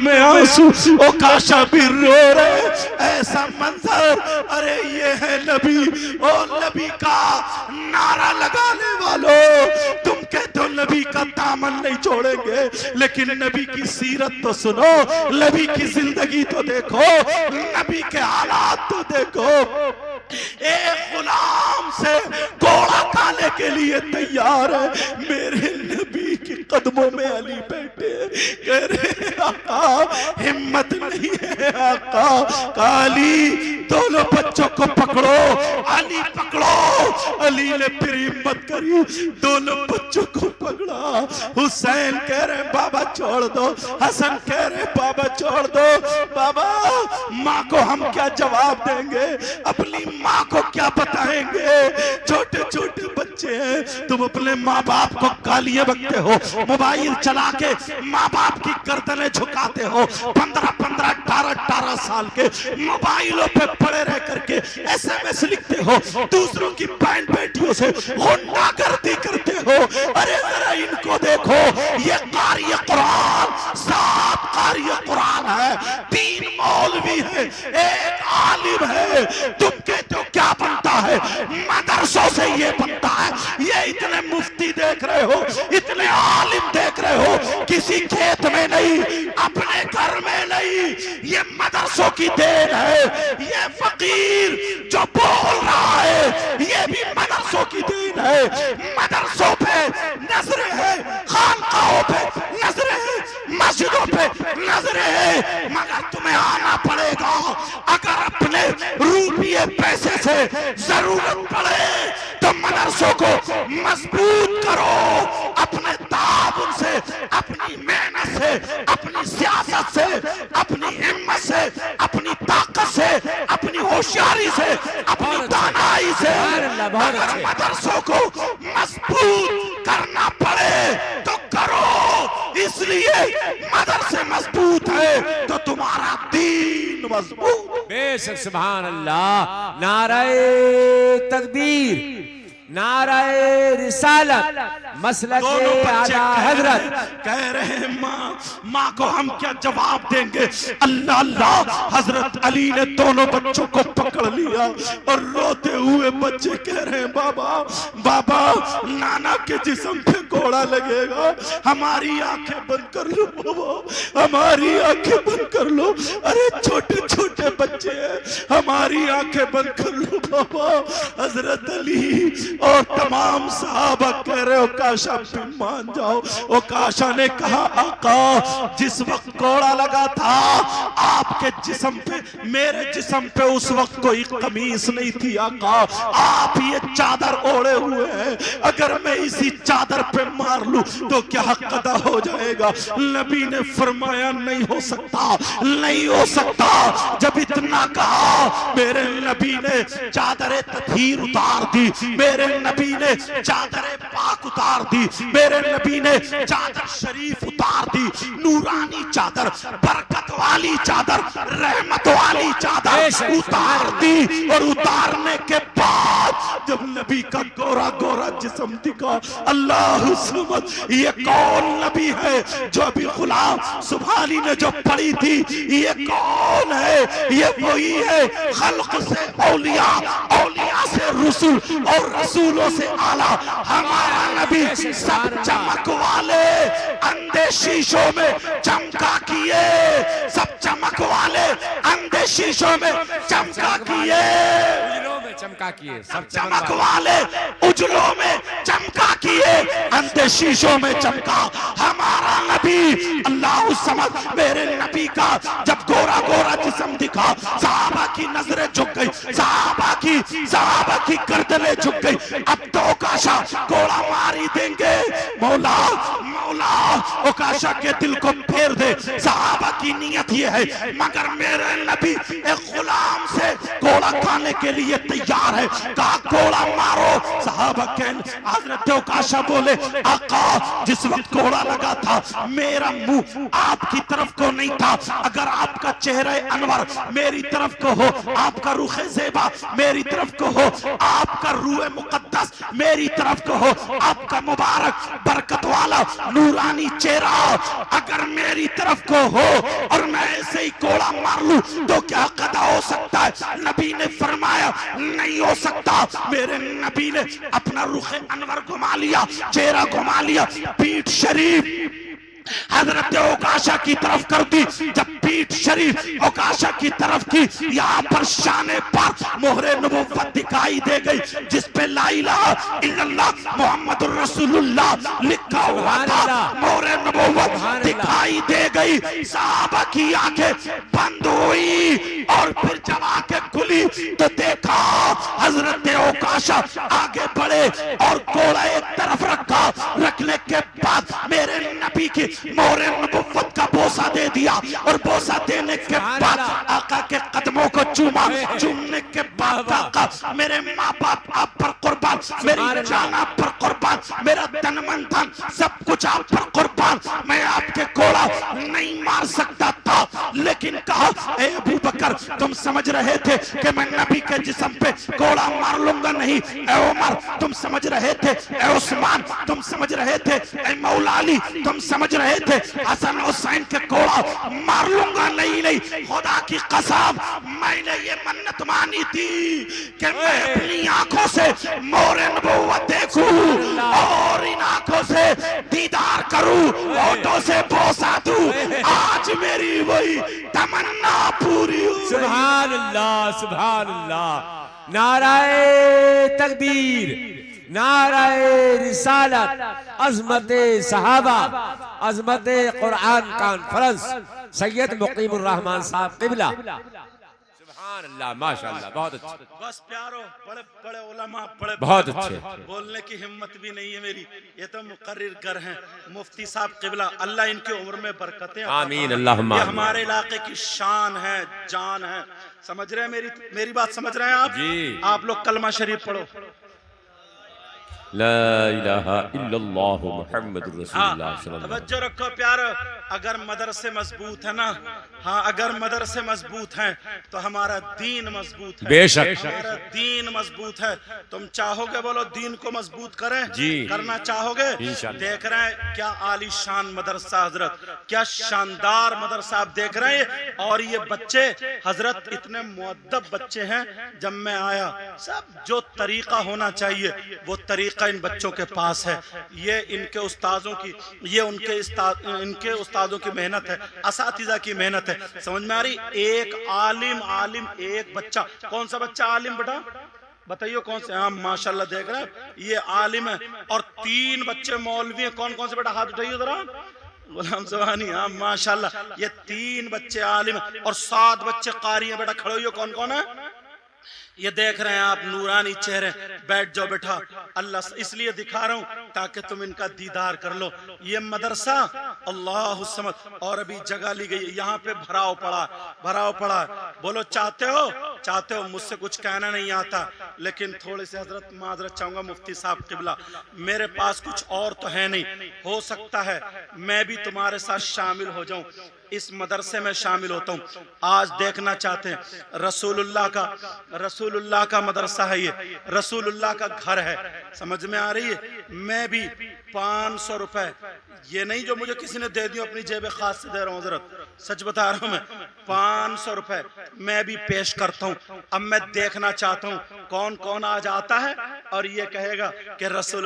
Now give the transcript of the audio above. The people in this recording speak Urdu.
میں آنسو او کاشا بھی رو رہے ایسا منظر ارے یہ ہے نبی او نبی کا نعرہ لگانے والوں تم کہتے ہو نبی کا دامن نہیں چھوڑیں گے لیکن نبی کی سیرت تو سنو نبی کی زندگی تو دیکھو نبی کے حالات تو دیکھو ایک غلام سے گھوڑا کھانے کے لیے تیار ہے میرے نبی کے قدموں میں علی بیٹھے کہہ رہے آقا ہمت نہیں ہے آقا علی دونوں بچوں کو پکڑو علی پکڑو علی نے پھر ہمت کری دونوں بچوں کو پکڑا حسین کہہ رہے بابا چھوڑ دو حسن کہہ رہے بابا چھوڑ دو بابا ماں کو ہم کیا جواب دیں گے اپنی ماں کو کیا بتائیں گے چھوٹے چھوٹے بچے ہیں تم اپنے ماں باپ کو گالیاں بکتے ہو موبائل چلا کے ماں باپ کی گردنیں جھکاتے ہو 15 سال کے موبائلوں پہ پڑے رہ کر کے SMS لکھتے ہو دوسروں کی بہن بیٹیوں سے غنڈہ گردی کرتے ہو ارے ذرا ان کو دیکھو یہ قاری قرآن 7 قاری قرآن ہے 3 مولوی ہے ایک عالم ہے تم کہتے ہو کیا بنتا ہے مدرسوں سے یہ بنتا ہے یہ اتنے مفتی دیکھ رہے ہو اتنے عالم دیکھ رہے ہو کسی کھیت میں نہیں اپنے گھر میں نہیں یہ مدرسوں کی دین ہے یہ فقیر جو بول رہا ہے یہ بھی مدرسوں کی دین ہے مدرسوں پہ نظریں ہیں خانقاہوں پہ نظریں ہیں مسجدوں پہ نظریں ہیں مگر تمہیں آنا پڑے گا اگر اپنے روپیے پیسے سے ضرورت پڑے تو مدرسوں کو مضبوط کرو اپنے تعاون سے اپنی محنت سے اپنی سیاست سے اپنی ہمت سے اپنی طاقت سے اپنی ہوشیاری سے اپنی دانائی سے اگر مدرسوں کو مضبوط کرنا پڑے تو کرو اس لیے مدرسے مضبوط ہے تو تمہارا دین مضبوط بے شک سبحان اللہ نعرہ تکبیر نعرہ رسالت مسلک اعلیٰ حضرت کہہ رہے ہیں ماں کو ہم کیا جواب دیں گے اللہ اللہ حضرت علی نے دونوں بچوں کو پکڑ لیا اور روتے ہوئے بچے کہہ رہے ہیں بابا بابا نانا کے جسم پہ گھوڑا لگے گا ہماری آنکھیں بند کر لو بابا ہماری آنکھیں بند کر لو ارے چھوٹے چھوٹے بچے ہیں ہماری آنکھیں بند کر لو بابا حضرت علی اور تمام صحابہ کہہ رہے ہو کاشا بھی مان جاؤ او کاشا نے کہا آقا جس وقت گھوڑا لگا تھا آپ کے جسم پہ میرے جسم پہ اس وقت کوئی قمیص نہیں تھی آقا آپ یہ چادر اوڑے ہوئے ہیں اگر میں اسی چادر پہ مار لوں تو کیا حق ادا ہو جائے گا نبی نے فرمایا نہیں ہو سکتا نہیں ہو سکتا جب اتنا کہا میرے نبی نے چادر تطہیر اتار دی میرے نبی نے چادر پاک اتار دی میرے نبی نے چادر شریف اتار دی نورانی چادر برکت والی چادر رحمت والی چادر اتار دی اور اتارنے کے بعد جب نبی کا گورا گورا جسم دکھا اللہ سمجھ یہ کون نبی ہے جو ابھی غلام سبحانی نے جو پڑھی تھی یہ کون ہے یہ وہی ہے خلق سے اولیاء اولیاء سے رسول اور رسولوں سے اعلیٰ ہمارا نبی سب چمک والے اندھے شیشوں میں چمکا کیے سب چمک والے اندھے شیشوں میں چمکا کیے سب چمک والے اجلوں میں چمکا کیے اندھے شیشوں میں چمکا ہمارا نبی اللہ سمجھ میرے نبی کا جب گورا گورا جسم دکھا صحابہ کی نظریں جھک گئی صحابہ کی گردنیں جھک گئی اب تو اوکاشا گھوڑا ماری دیں گے مولا مولا اوکاشا کے دل کو پھیر دے صحابہ کی نیت یہ ہے مگر میرے نبی ایک غلام سے گھوڑا کھانے کے لیے تیار ہے کہا گھوڑا مارو صحابہ کہنے حضرت اوکاشا بولے آقا جس وقت گھوڑا لگا تھا میرا منہ آپ کی طرف کو نہیں تھا اگر آپ کا چہرہ انور میری طرف کو ہو آپ کا رخ زیبا میری طرف کو ہو آپ کا روح مقدس میری طرف کو ہو آپ کا مبارک برکت والا نورانی چہرہ اگر میری طرف کو ہو ایسے ہی کوڑا مار لوں تو کیا قضا ہو سکتا ہے؟ نبی نے فرمایا نہیں ہو سکتا. میرے نبی نے اپنا رخ انور گھما لیا, چہرہ گھما لیا, پیٹھ شریف حضرت عکاشہ کی طرف کر دی. جب پیٹھ شریف عکاشہ کی طرف کی, یہاں پر شان پر مہر نبوت دکھائی دے گئی جس پہ لا الہ الا اللہ محمد الرسول اللہ لکھا ہوا تھا. مہر نبوت دکھائی دے گئی. صحابہ کی آنکھیں بند ہوئی اور پھر جب آنکھیں کھلی تو دیکھا حضرت عکاشہ آگے بڑھے اور کوڑا ایک طرف رکھا. رکھنے کے بعد میرے نبی کی مہر نبوت کا بوسہ دے دیا, اور بوسہ دینے کے بعد آقا کے قدموں کو چوما. چومنے کے بعد آقا میرے ماں باپ آپ پر قربان, میری جان آپ پر قربان, میرا تن من دھن سب کچھ آپ پر قربان, میں آپ کے کوڑا نہیں مار سکتا تھا. لیکن کہا اے ابو بکر تم سمجھ رہے تھے کہ میں نبی کے جسم پہ کوڑا مار لوں گا؟ نہیں. اے عمر تم سمجھ رہے تھے, اے عثمان تم سمجھ رہے تھے, اے مولا علی تم سمجھ رہے تھے حسن حسین کے کوڑا مار لوں گا؟ نہیں نہیں, خدا کی قسم میں نے یہ منت مانی تھی کہ میں اپنی آنکھوں سے مہر نبوت دیکھوں اور ان آنکھوں سے دیدار کروں, ہونٹوں سے بوسہ دوں. آج میری وہی تمنا پوری ہوئی. سبحان اللہ, سبحان اللہ. نعرہ تکبیر, نعرہ رسالت, عظمت صحابہ, عظمت قرآن کانفرنس, سید مقیم الرحمن صاحب قبلہ. سبحان اللہ, ماشاءاللہ, بہت اچھا. بس پیارو, بڑے بڑے علماء, بڑے بہت اچھے. بولنے کی ہمت بھی نہیں ہے میری. یہ تو مقرر گر ہیں مفتی صاحب قبلہ, اللہ ان کی عمر میں برکتیں عطا آمین, فرمائے. اللہم یہ آمین. ہمارے علاقے کی شان ہے, جان ہے. سمجھ رہے ہیں میری بات سمجھ رہے ہیں آپ؟ جی. آپ لوگ کلمہ شریف پڑھو. لا الہ الا اللہ محمد رسول اللہ صلی اللہ علیہ وسلم. توجہ رکھو پیارو, اگر مدرسے مضبوط ہے نا, ہاں اگر مدرسے مضبوط ہیں تو ہمارا دین مضبوط ہے. بے شک. ہمارا دین مضبوط ہے. تم چاہو گے بولو دین کو مضبوط کریں؟ جی. کرنا چاہو گے؟ انشاءاللہ. دیکھ رہے ہیں کیا عالی شان مدرسہ حضرت, کیا شاندار مدرسہ آپ دیکھ رہے ہیں. اور یہ بچے حضرت اتنے مؤدب بچے ہیں. جب میں آیا سب جو طریقہ ہونا چاہیے وہ طریقہ ان بچوں کے پاس ہے. یہ ان کے استاذوں کی, یہ ان کے استاذوں کی محنت ہے, اساتذہ کی محنت ہے. سمجھ میں آ رہی؟ ایک عالم ایک بچہ. کون سا بچہ عالم بیٹا بتائیو کون سے؟ ہاں ماشاءاللہ دیکھ رہے ہیں یہ عالم ہے. اور 3 بچے مولوی ہیں. کون کون سے بیٹا ہاتھ اٹھائیو ذرا. غلام زبانی, ہاں ماشاءاللہ. یہ 3 بچے عالم ہیں اور 7 بچے قاری ہیں. بیٹا کھڑے ہوئیو, کون کون ہے؟ یہ دیکھ رہے ہیں آپ نورانی چہرے. بیٹھ جاؤ بیٹھا, اللہ اس لیے دکھا رہا ہوں تاکہ تم ان کا دیدار کر لو. یہ مدرسہ اللہ الصمد, اور ابھی جگہ لی گئی, یہاں پہ بھراؤ پڑا ہے. بولو چاہتے ہو مجھ سے کچھ کہنا نہیں آتا, لیکن تھوڑے سے حضرت معذرت چاہوں گا مفتی صاحب قبلہ, میرے پاس کچھ اور تو ہے نہیں. ہو سکتا ہے میں بھی تمہارے ساتھ شامل ہو جاؤں, اس مدرسے میں شامل ہوتا ہوں. آج دیکھنا چاہتے ہیں رسول اللہ کا مدرسہ ہے, یہ رسول اللہ کا گھر ہے. سمجھ میں آ رہی ہے؟ میں بھی 500 روپے, یہ نہیں جو مجھے کسی نے دے دی اپنی جیب خاص سے دے رہا ہوں حضرت, سچ بتا رہا ہوں میں, 500 روپے میں بھی پیش کرتا ہوں. اب میں دیکھنا چاہتا ہوں کون کون آج آتا ہے اور یہ کہے گا کہ رسول